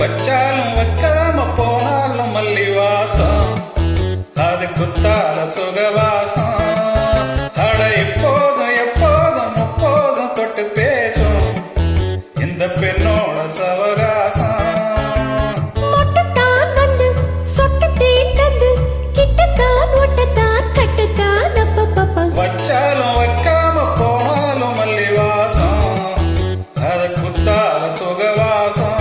வச்சாலும் வைக்காம போனாலும் மல்லி வாசம் அது குத்தால சுகவாசம். அட இப்போதும் எப்போதும் முப்போதும் தொட்டு பேசும் இந்த பெண்ணோட சவகாசம். வச்சாலும் வைக்காம போனாலும் மல்லி வாசம் அது குத்தால சுகவாசம்.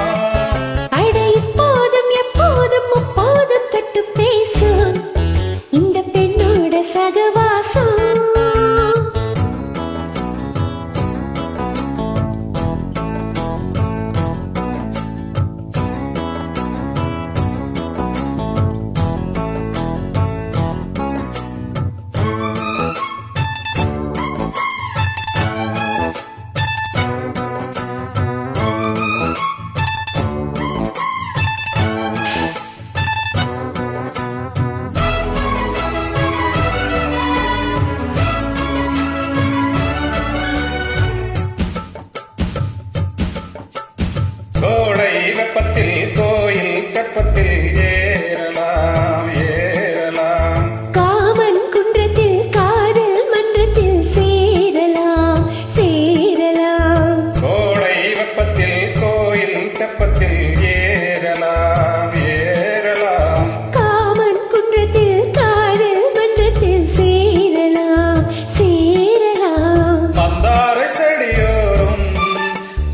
கோடை வெப்பத்தில் கோயில் தெப்பத்தில் ஏறலாம் ஏறலாம். காமன் குன்றத்தில் காதல் மன்றத்தில் சேரலாம் சேரலாம். கோடை வெப்பத்தில் கோயில் தெப்பத்தில் ஏறலாம் ஏறலாம். காமன் குன்றத்தில் காதல் மன்றத்தில் சேரலாம் சேரலாம். மந்தாரை செடியோரும்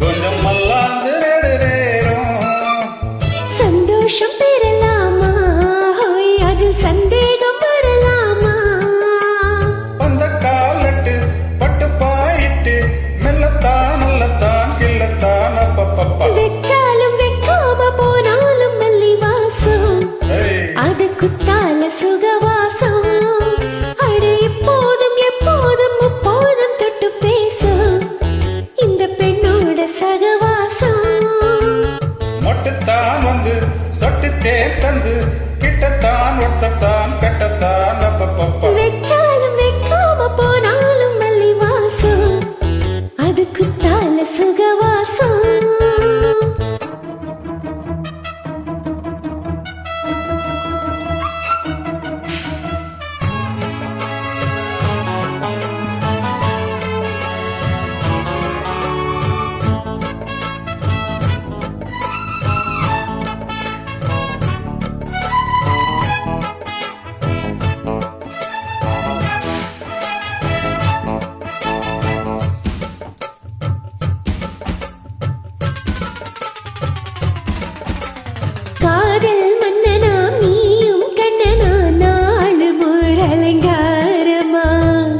கொஞ்சம் மல்லாந்து சந்தோஷம் பெறலாமா அதில் சந்தேகம் வரலாமா? வந்த காலட்டு பட்டு பாயிட்டு மெல்லத்தான் நல்லத்தான் கில்லத்தான் அப்பப்பப்பா. வெச்சாலும் வெக்காம போனாலும் மல்லி வாசம் அது குத்தால சுகவாசம். அட இப்போதும் எப்போதும் முப்போதும் தொட்டு பேசும் இந்த பெண்ணோட சகவாசம். மொட்டுத்தான் வந்து சொட்டு தேன் தந்து கிட்டத்தான் ஒட்டத்தான் கட்டத்தான் அப்பப்பப்பா. வெச்சாலும் வெக்காம போனாலும் மல்லி வாசம் அது குத்தால சுகவாசம். காதல் மன்னனா நீயும் கண்ணனா நாலு முள் அலங்காரமா.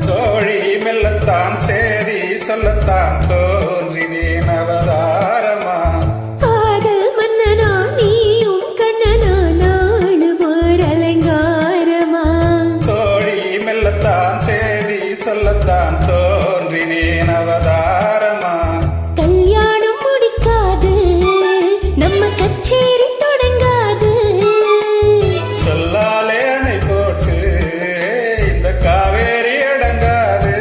தோழி மெல்லத்தான் சேரி சொல்லத்தான் தோன்றினேன் அவதாரமா. காதல் மன்னனா நீயும் கண்ணனா நாலு முள் அலங்காரமா. தோழி மெல்லத்தான் சேரி சொல்லத்தான் தோன்றினேன் அவதாரமா. கல்யாணம் முடிக்காது நம்ம கச்சேரி தொடங்காது. சொல்லாலே அணை போட்டு இந்த காவேரி அடங்காது.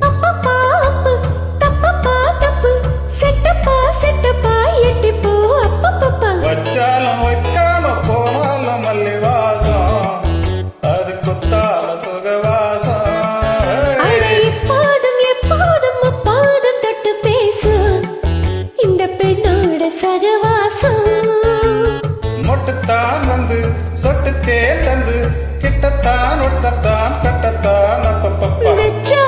அப்பப்பா அப்பு தப்பப்பா தப்பு செட்டப்பா செட்டப்பா எட்டிப்போ அப்பப்பப்பா. வச்சாலும் வைக்காம போனாலும் மல்லி வாசம் அது குத்தால சுகவாசம். அட இப்போதும் எப்போதும் முப்போதும் தொட்டு பேசும் இந்த பெண்ணோட சகவாசம். மொட்டுத்தான் வந்து சொட்டு தேன் தந்து கிட்டத்தான் ஒட்டத்தான் கட்டத்தான் அப்பப்பப்பா. வெச்சா